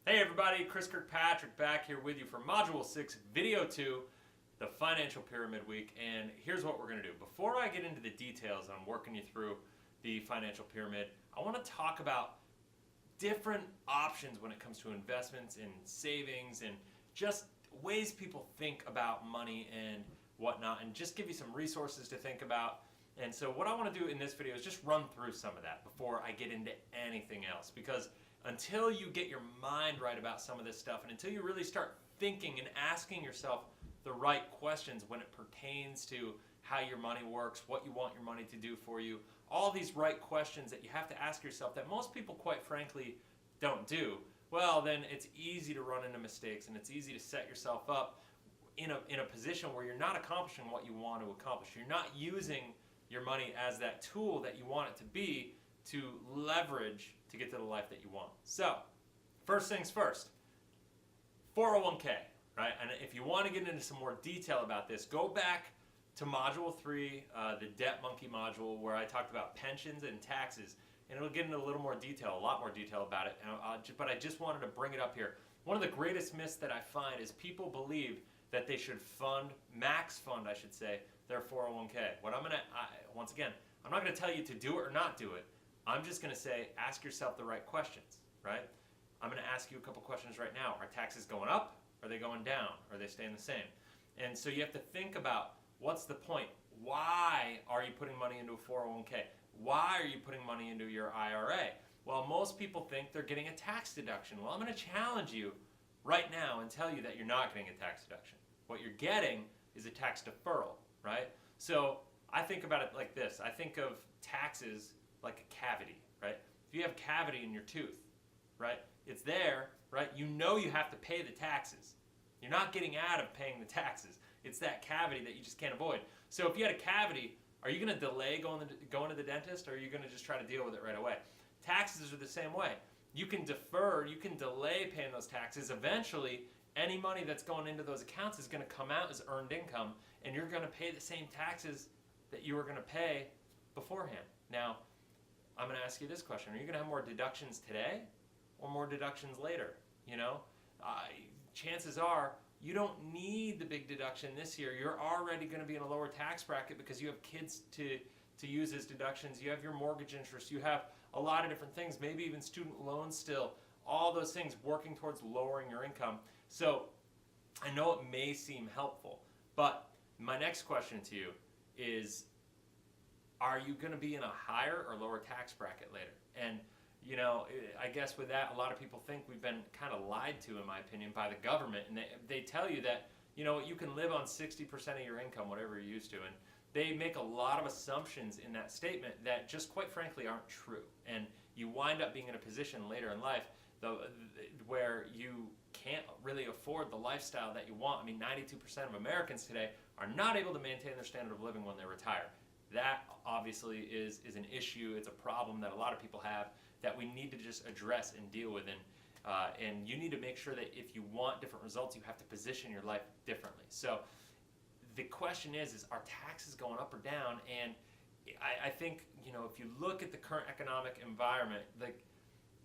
Hey everybody, Chris Kirkpatrick back here with you for Module 6, Video 2, the Financial Pyramid Week. And here's what we're going to do. Before I get into the details on working you through the financial pyramid, I want to talk about different options when it comes to investments and savings and just ways people think about money and whatnot, and just give you some resources to think about. And so what I want to do in this video is just run through some of that before I get into anything else, because until you get your mind right about some of this stuff and until you really start thinking and asking yourself the right questions when it pertains to how your money works, what you want your money to do for you, all these right questions that you have to ask yourself that most people, quite frankly, don't do, well, then it's easy to run into mistakes and it's easy to set yourself up in a position where you're not accomplishing what you want to accomplish. You're not using your money as that tool that you want it to be to leverage to get to the life that you want. So, first things first, 401k, right? And if you want to get into some more detail about this, go back to Module 3, the Debt Monkey module, where I talked about pensions and taxes, and it'll get into a little more detail, a lot more detail about it, but I just wanted to bring it up here. One of the greatest myths that I find is people believe that they should max fund, I should say, their 401k. Once again, I'm not going to tell you to do it or not do it. I'm just going to say, ask yourself the right questions, right? I'm going to ask you a couple questions right now. Are taxes going up? Are they going down? Are they staying the same? And so you have to think about, what's the point? Why are you putting money into a 401k? Why are you putting money into your IRA? Well, most people think they're getting a tax deduction. Well, I'm going to challenge you right now and tell you that you're not getting a tax deduction. What you're getting is a tax deferral, right? So I think about it like this. I think of taxes like a cavity, right? If you have a cavity in your tooth, right, it's there, right? You know you have to pay the taxes. You're not getting out of paying the taxes. It's that cavity that you just can't avoid. So if you had a cavity, are you going to delay going to the dentist, or are you going to just try to deal with it right away? Taxes are the same way. You can defer, you can delay paying those taxes. Eventually, any money that's going into those accounts is going to come out as earned income, and you're going to pay the same taxes that you were going to pay beforehand. Now, I'm going to ask you this question. Are you going to have more deductions today or more deductions later? You know, chances are you don't need the big deduction this year. You're already going to be in a lower tax bracket because you have kids to use as deductions. You have your mortgage interest. You have a lot of different things, maybe even student loans still. All those things working towards lowering your income. So I know it may seem helpful, but my next question to you is, are you going to be in a higher or lower tax bracket later? And, you know, I guess with that, a lot of people think we've been kind of lied to, in my opinion, by the government. And they tell you that, you know, you can live on 60% of your income, whatever you're used to. And they make a lot of assumptions in that statement that just quite frankly aren't true. And you wind up being in a position later in life where you can't really afford the lifestyle that you want. I mean, 92% of Americans today are not able to maintain their standard of living when they retire. That obviously is an issue. It's a problem that a lot of people have that we need to just address and deal with. And you need to make sure that if you want different results, you have to position your life differently. So the question is are taxes going up or down? And I think, you know, if you look at the current economic environment, like,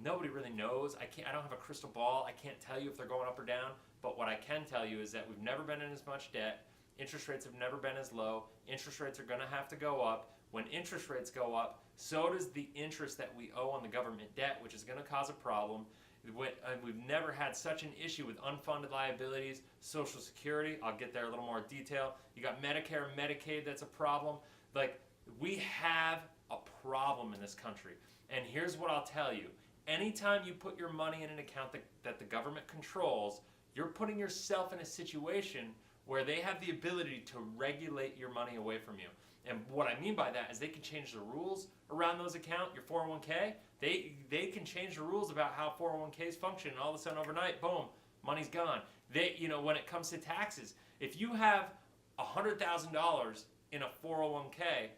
nobody really knows. I don't have a crystal ball. I can't tell you if they're going up or down. But what I can tell you is that we've never been in as much debt. Interest rates have never been as low. Interest rates are going to have to go up. When interest rates go up, so does the interest that we owe on the government debt, which is going to cause a problem. We've never had such an issue with unfunded liabilities, Social Security. I'll get there a little more detail. You got Medicare and Medicaid, that's a problem. Like, we have a problem in this country. And here's what I'll tell you. Anytime you put your money in an account that the government controls, you're putting yourself in a situation where they have the ability to regulate your money away from you. And what I mean by that is they can change the rules around those accounts, your 401k. They can change the rules about how 401ks function, and all of a sudden overnight, boom, money's gone. You know, when it comes to taxes, if you have $100,000 in a 401k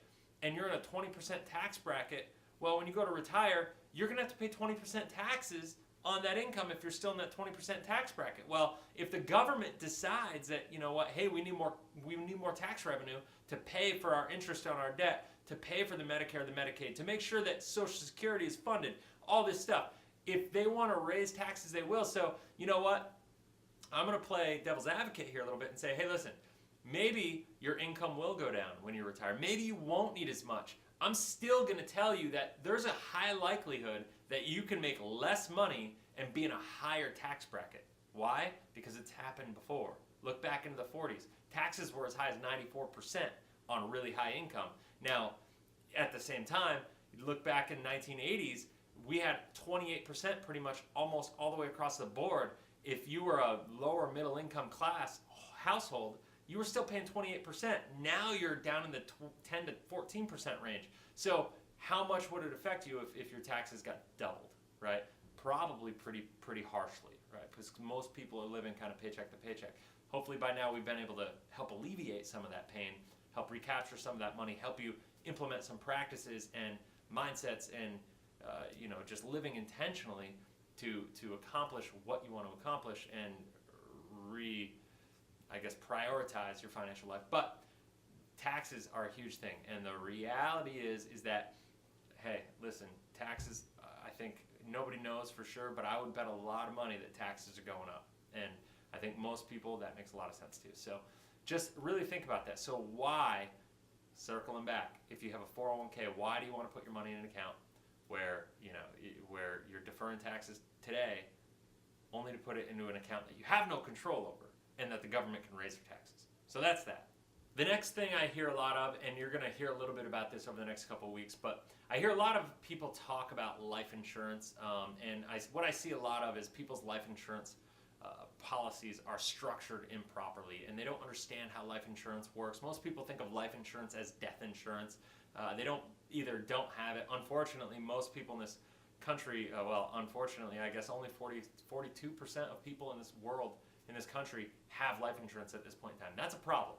and you're in a 20% tax bracket, well, when you go to retire, you're going to have to pay 20% taxes on that income if you're still in that 20% tax bracket. Well, if the government decides that, you know what, hey, we need more tax revenue to pay for our interest on our debt, to pay for the Medicare, the Medicaid, to make sure that Social Security is funded, all this stuff. if they want to raise taxes, they will. So you know what? I'm going to play devil's advocate here a little bit and say, hey, listen, maybe your income will go down when you retire. Maybe you won't need as much. I'm still going to tell you that there's a high likelihood that you can make less money and be in a higher tax bracket. Why? Because it's happened before. Look back into the 40s. Taxes were as high as 94% on really high income. Now, at the same time, you look back in the 1980s, we had 28% pretty much almost all the way across the board. If you were a lower middle income class household, you were still paying 28%. Now you're down in the 10 to 14% range. So how much would it affect you if your taxes got doubled, right? Probably pretty harshly, right? Because most people are living kind of paycheck to paycheck. Hopefully by now we've been able to help alleviate some of that pain, help recapture some of that money, help you implement some practices and mindsets and just living intentionally to accomplish what you want to accomplish and prioritize your financial life. But taxes are a huge thing, and the reality is that, hey, listen, taxes, I think nobody knows for sure, but I would bet a lot of money that taxes are going up. And I think most people, that makes a lot of sense too. So just really think about that. So why, circling back, if you have a 401k, why do you want to put your money in an account where you're deferring taxes today only to put it into an account that you have no control over and that the government can raise your taxes? So that's that. The next thing I hear a lot of, and you're going to hear a little bit about this over the next couple of weeks, but I hear a lot of people talk about life insurance, and what I see a lot of is people's life insurance policies are structured improperly, and they don't understand how life insurance works. Most people think of life insurance as death insurance. They don't have it. Unfortunately, most people in this country, unfortunately, I guess only 42% of people in this world, in this country, have life insurance at this point in time. That's a problem.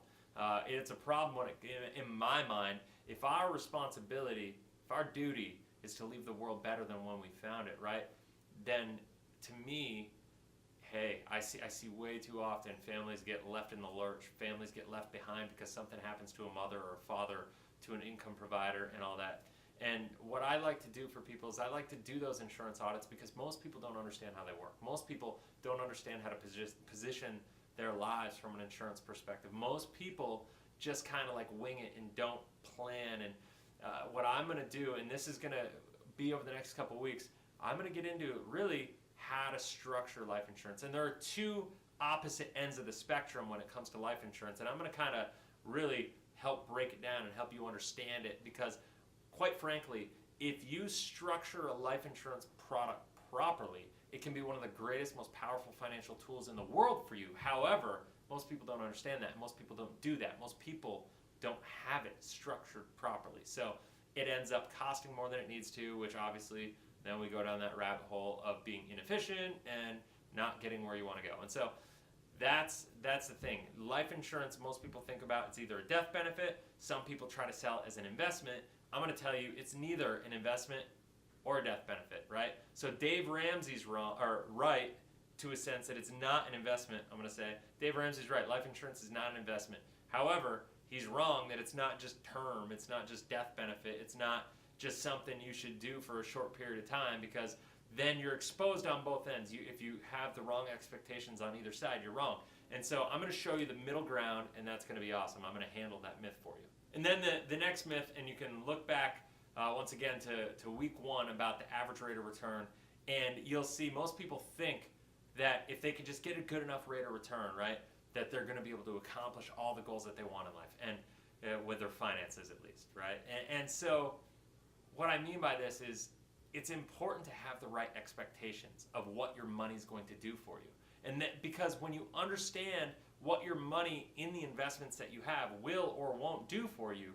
It's a problem in my mind, if our responsibility, if our duty is to leave the world better than when we found it, right? Then to me, hey, I see way too often families get left in the lurch. Families get left behind because something happens to a mother or a father, to an income provider and all that. And what I like to do for people is I like to do those insurance audits because most people don't understand how they work. Most people don't understand how to position their lives from an insurance perspective. Most people just kind of like wing it and don't plan. And what I'm going to do, and this is going to be over the next couple of weeks, I'm going to get into really how to structure life insurance. And there are two opposite ends of the spectrum when it comes to life insurance. And I'm going to kind of really help break it down and help you understand it, because quite frankly, if you structure a life insurance product properly, it can be one of the greatest, most powerful financial tools in the world for you. However, most people don't understand that. Most people don't do that. Most people don't have it structured properly. So it ends up costing more than it needs to, which obviously then we go down that rabbit hole of being inefficient and not getting where you want to go. And so that's the thing. Life insurance, most people think about it's either a death benefit. Some people try to sell it as an investment. I'm going to tell you it's neither an investment or a death benefit, right? So Dave Ramsey's right to a sense that it's not an investment. I'm going to say Dave Ramsey's right. Life insurance is not an investment. However, he's wrong that it's not just term. It's not just death benefit. It's not just something you should do for a short period of time, because then you're exposed on both ends. If you have the wrong expectations on either side, you're wrong. And so I'm going to show you the middle ground, and that's going to be awesome. I'm going to handle that myth for you. And then the next myth, and you can look back once again to week 1 about the average rate of return, and you'll see most people think that if they can just get a good enough rate of return, right, that they're going to be able to accomplish all the goals that they want in life, and with their finances at least, right? And so what I mean by this is it's important to have the right expectations of what your money's going to do for you. And that, because when you understand what your money in the investments that you have will or won't do for you,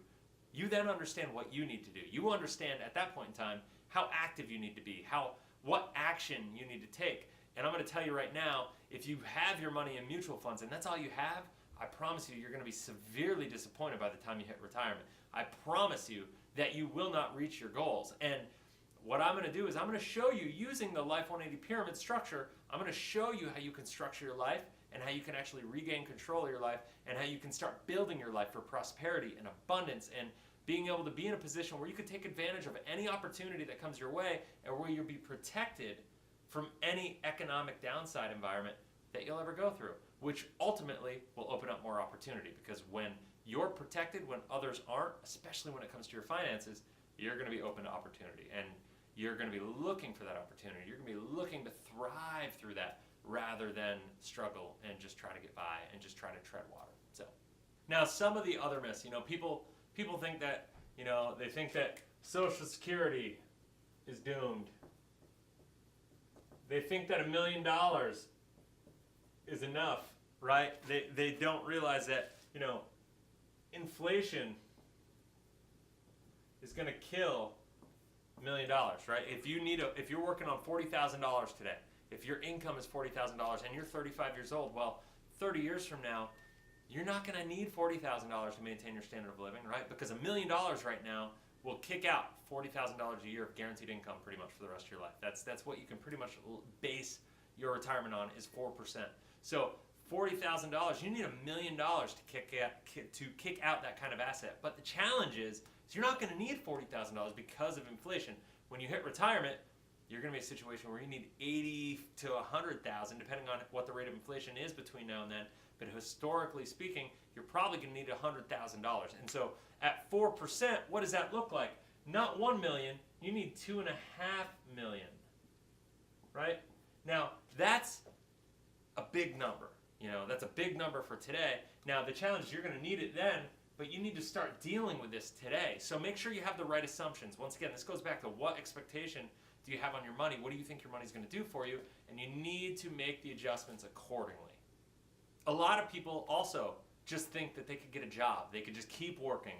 you then understand what you need to do. You understand at that point in time how active you need to be, what action you need to take. And I'm going to tell you right now, if you have your money in mutual funds and that's all you have, I promise you, you're going to be severely disappointed by the time you hit retirement. I promise you that you will not reach your goals. And what I'm going to do is I'm going to show you, using the Life 180 pyramid structure, I'm going to show you how you can structure your life and how you can actually regain control of your life and how you can start building your life for prosperity and abundance and being able to be in a position where you can take advantage of any opportunity that comes your way and where you'll be protected from any economic downside environment that you'll ever go through, which ultimately will open up more opportunity, because when you're protected, when others aren't, especially when it comes to your finances, you're going to be open to opportunity, and you're going to be looking for that opportunity. You're going to be looking to thrive through that rather than struggle and just try to get by and just try to tread water. So now some of the other myths, people think that, they think that Social Security is doomed. They think that $1 million is enough, right? They don't realize that, inflation is going to kill $1 million, right? If you're working on $40,000 today, if your income is $40,000 and you're 35 years old, well, 30 years from now, you're not going to need $40,000 to maintain your standard of living, right? Because $1 million right now will kick out $40,000 a year of guaranteed income pretty much for the rest of your life. That's what you can pretty much base your retirement on, is 4%. So $40,000, you need $1 million to kick out that kind of asset. But the challenge is you're not going to need $40,000 because of inflation. When you hit retirement, you're going to be in a situation where you need $80,000 to $100,000, depending on what the rate of inflation is between now and then. But historically speaking, you're probably going to need $100,000. And so at 4%, what does that look like? Not 1 million, you need 2.5 million, right? Now, that's a big number. That's a big number for today. Now, the challenge is you're going to need it then, but you need to start dealing with this today. So make sure you have the right assumptions. Once again, this goes back to what expectation do you have on your money? What do you think your money's going to do for you? And you need to make the adjustments accordingly. A lot of people also just think that they could get a job. They could just keep working.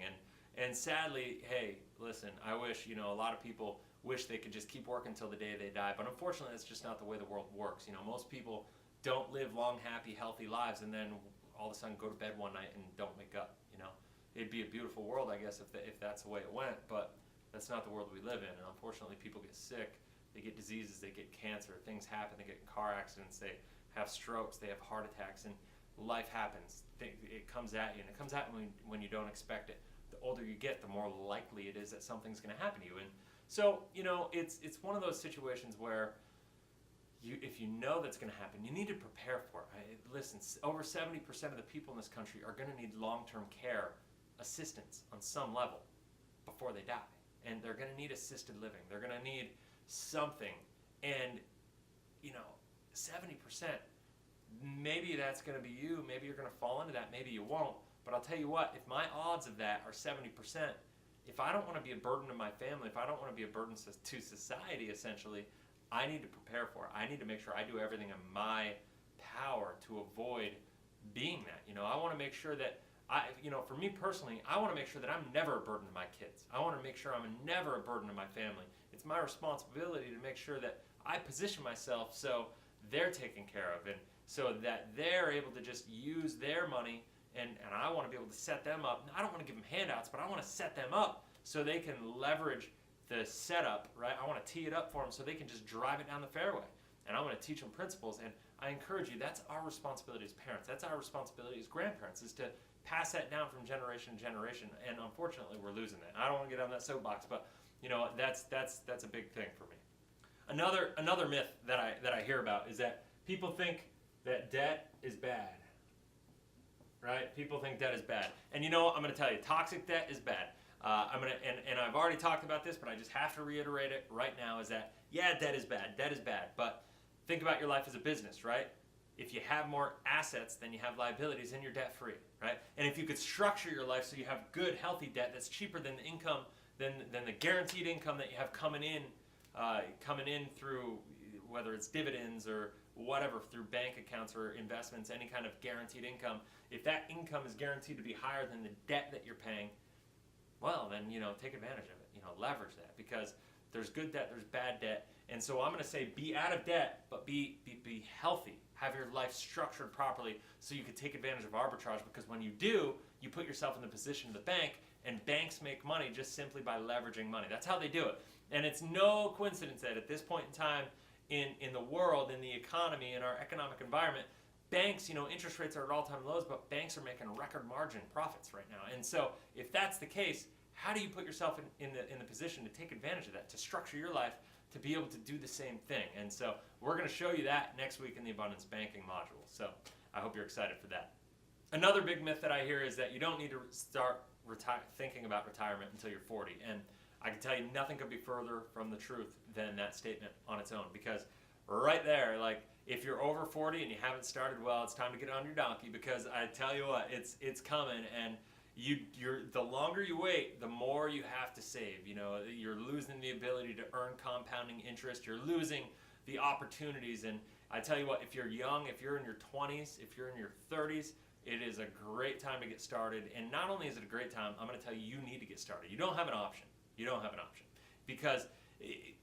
And sadly, hey, listen, I wish, a lot of people wish they could just keep working until the day they die. But unfortunately, that's just not the way the world works. Most people don't live long, happy, healthy lives and then all of a sudden go to bed one night and don't wake up. It'd be a beautiful world, I guess, if that's the way it went. But that's not the world we live in. And unfortunately, people get sick. They get diseases. They get cancer. Things happen. They get in car accidents. They have strokes. They have heart attacks. And life happens. It comes at you, and it comes at you when you don't expect it. The older you get, the more likely it is that something's going to happen to you. And so, it's one of those situations where if you know that's going to happen, you need to prepare for it. Right? Listen, over 70% of the people in this country are going to need long-term care assistance on some level before they die. And they're going to need assisted living. They're going to need something. And, 70%, maybe that's going to be you. Maybe you're going to fall into that. Maybe you won't. But I'll tell you what, if my odds of that are 70%, if I don't want to be a burden to my family, if I don't want to be a burden to society, essentially, I need to prepare for it. I need to make sure I do everything in my power to avoid being that. I want to make sure that for me personally, I want to make sure that I'm never a burden to my kids. I want to make sure I'm never a burden to my family. It's my responsibility to make sure that I position myself so they're taken care of and so that they're able to just use their money, and I want to be able to set them up. I don't want to give them handouts, but I want to set them up so they can leverage the setup, right? I want to tee it up for them so they can just drive it down the fairway. And I want to teach them principles. And I encourage you, that's our responsibility as parents. That's our responsibility as grandparents, is to pass that down from generation to generation. And unfortunately, we're losing that. I don't want to get on that soapbox, but that's a big thing for me. Another myth that I hear about is that people think that debt is bad. Right? People think debt is bad. And I'm going to tell you, toxic debt is bad. And I've already talked about this, but I just have to reiterate it right now, is that, yeah, debt is bad. Debt is bad. But think about your life as a business, right? If you have more assets than you have liabilities, then you're debt free, right? And if you could structure your life so you have good, healthy debt that's cheaper than the income, than the guaranteed income that you have coming in through, whether it's dividends or whatever, through bank accounts or investments, any kind of guaranteed income, if that income is guaranteed to be higher than the debt that you're paying, well, then, take advantage of it. Leverage that, because there's good debt, there's bad debt. And so I'm going to say be out of debt, but be healthy. Have your life structured properly so you can take advantage of arbitrage, because when you do, you put yourself in the position of the bank, and banks make money just simply by leveraging money. That's how they do it. And it's no coincidence that at this point in time in the world, in the economy, in our economic environment, banks, interest rates are at all-time lows, but banks are making record margin profits right now. And so if that's the case, how do you put yourself in the position to take advantage of that, to structure your life to be able to do the same thing. And so we're going to show you that next week in the Abundance Banking module. So I hope you're excited for that. Another big myth that I hear is that you don't need to start thinking about retirement until you're 40. And I can tell you nothing could be further from the truth than that statement on its own, because right there, like, if you're over 40 and you haven't started, well, it's time to get on your donkey, because I tell you what, it's coming, and the longer you wait, the more you have to save. You know, you're losing the ability to earn compounding interest. You're losing the opportunities. And I tell you what, if you're young, if you're in your 20s, if you're in your 30s, it is a great time to get started. And not only is it a great time, I'm going to tell you, you need to get started. You don't have an option. You don't have an option, because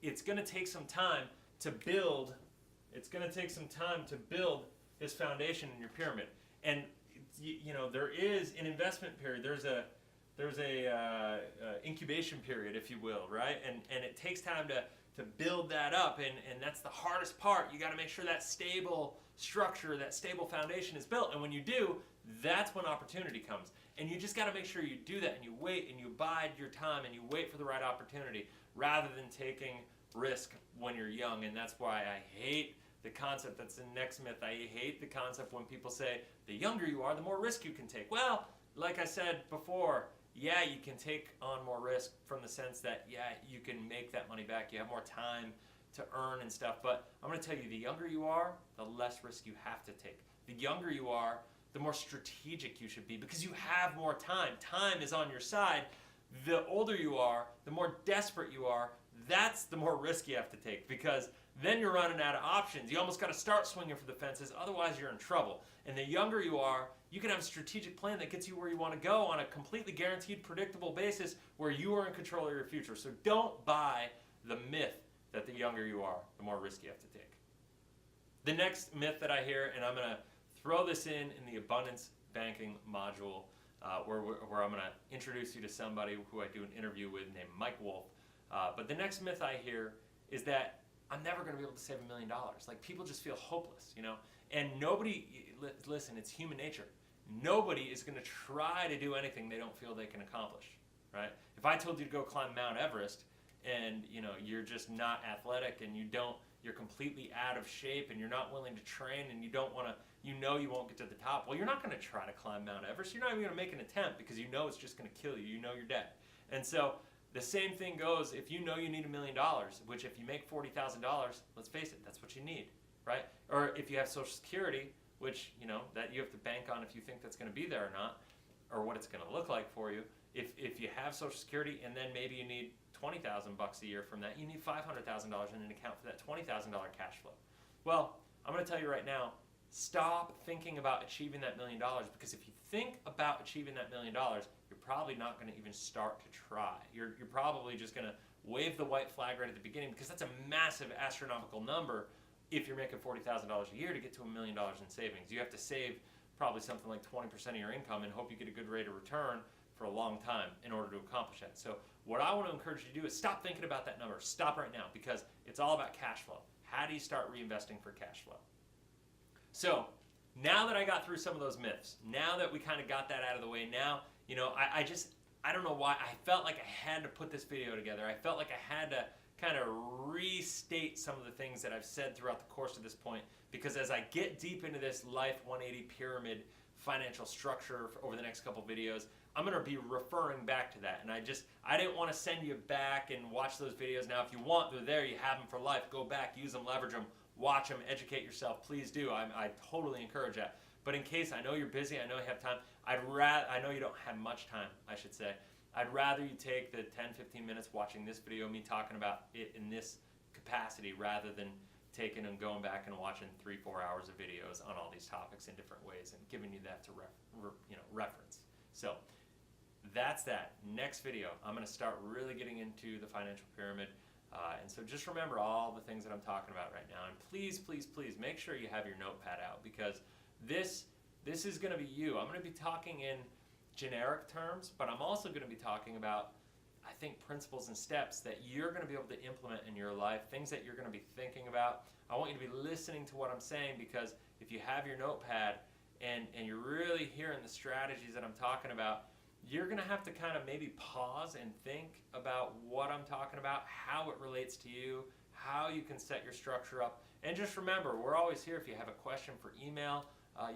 it's going to take some time to build. It's going to take some time to build this foundation in your pyramid. And you know, there is an investment period. There's a incubation period, if you will, right? And it takes time to build that up, and that's the hardest part. You got to make sure that stable structure, that stable foundation is built. And when you do, that's when opportunity comes. And you just got to make sure you do that, and you wait, and you bide your time, and you wait for the right opportunity, rather than taking risk when you're young. And that's why I hate the concept. That's the next myth. I hate the concept when people say the younger you are, the more risk you can take. Well, like I said before, yeah, you can take on more risk from the sense that, yeah, you can make that money back. You have more time to earn and stuff. But I'm going to tell you, the younger you are, the less risk you have to take. The younger you are, the more strategic you should be, because you have more time. Time is on your side. The older you are, the more desperate you are, that's the more risk you have to take, because then you're running out of options. You almost got to start swinging for the fences, otherwise you're in trouble. And the younger you are, you can have a strategic plan that gets you where you want to go on a completely guaranteed, predictable basis where you are in control of your future. So don't buy the myth that the younger you are, the more risk you have to take. The next myth that I hear, and I'm going to throw this in the Abundance Banking module, where I'm going to introduce you to somebody who I do an interview with named Mike Wolf. But the next myth I hear is that I'm never going to be able to save $1 million. Like, people just feel hopeless, you know? And nobody, listen, it's human nature. Nobody is going to try to do anything they don't feel they can accomplish, right? If I told you to go climb Mount Everest, and, you know, you're just not athletic, and you're completely out of shape, and you're not willing to train, and you don't want to, you know you won't get to the top, well, you're not going to try to climb Mount Everest. You're not even going to make an attempt, because you know it's just going to kill you. You know you're dead. And so the same thing goes if you know you need $1 million, which if you make $40,000, let's face it, that's what you need, right? Or if you have Social Security, which, you know, that you have to bank on if you think that's going to be there or not, or what it's going to look like for you. If you have Social Security, and then maybe you need $20,000 a year from that, you need $500,000 in an account for that $20,000 cash flow. Well, I'm going to tell you right now, stop thinking about achieving that $1 million, because if you think about achieving that $1 million, you're probably not going to even start to try. You're probably just going to wave the white flag right at the beginning, because that's a massive astronomical number if you're making $40,000 a year to get to $1 million in savings. You have to save probably something like 20% of your income and hope you get a good rate of return for a long time in order to accomplish that. So what I want to encourage you to do is stop thinking about that number. Stop right now, because it's all about cash flow. How do you start reinvesting for cash flow? So now that I got through some of those myths, now that we kind of got that out of the way, now, you know, I don't know why, I felt like I had to put this video together. I felt like I had to kind of restate some of the things that I've said throughout the course of this point, because as I get deep into this Life 180 pyramid financial structure over the next couple videos, I'm going to be referring back to that. And I didn't want to send you back and watch those videos. Now, if you want, they're there. You have them for life. Go back, use them, leverage them, watch them, educate yourself. Please do. I totally encourage that. But in case, I know you're busy, I know you have time, I know you don't have much time, I should say. I'd rather you take the 10-15 minutes watching this video, me talking about it in this capacity, rather than taking and going back and watching 3-4 hours of videos on all these topics in different ways and giving you that to reference. So that's that. Next video, I'm going to start really getting into the financial pyramid. And so just remember all the things that I'm talking about right now. And please, please, please make sure you have your notepad out, because this is going to be you. I'm going to be talking in generic terms, but I'm also going to be talking about, I think, principles and steps that you're going to be able to implement in your life, things that you're going to be thinking about. I want you to be listening to what I'm saying, because if you have your notepad and you're really hearing the strategies that I'm talking about, you're going to have to kind of maybe pause and think about what I'm talking about, how it relates to you, how you can set your structure up. And just remember, we're always here if you have a question for email.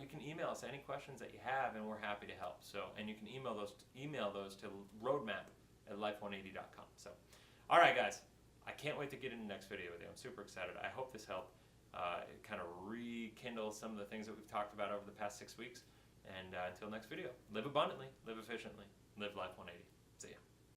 You can email us any questions that you have, and we're happy to help. So, and you can email those to roadmap@life180.com. So, all right, guys, I can't wait to get into the next video with you. I'm super excited. I hope this helped kind of rekindle some of the things that we've talked about over the past 6 weeks. And until next video, live abundantly, live efficiently, live Life 180.